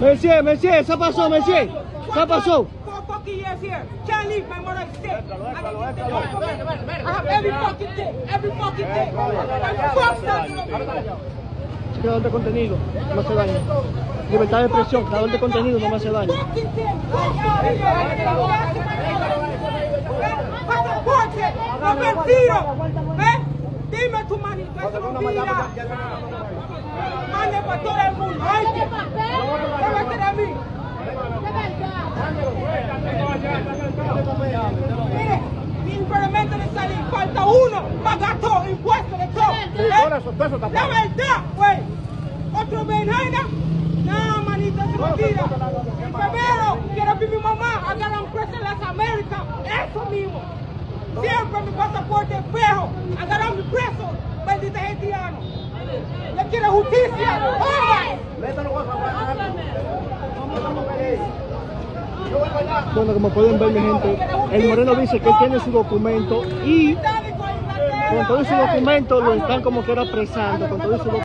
Monsieur, ça passe, monsieur. Ça passe. 4 fucking years here. Can't leave my mother sick. I have every fucking day. Every fucking day. Creador de contenido, no hace daño. Libertad de expresión, creador de contenido, no me hace daño. Pasaporte, convertido. ¿Ves? Dime tu manito, eso no mira. Mande para todo el mundo. Llévate de mí. Mire, mi impedimento de salir, falta uno, pagar todo, impuestos de todo. La verdad, güey. Otro venena, no, manito, eso no tira. Primero, quiero que mi mamá haga presa en las Américas, eso mismo. Siempre mi pasaporte es feo, agarran mi preso, bendita haitiano. Le quiero justicia, Bueno, como pueden ver, mi gente, el moreno dice que él tiene su documento y con todo su documento lo están como que era apresando, con todo su documento.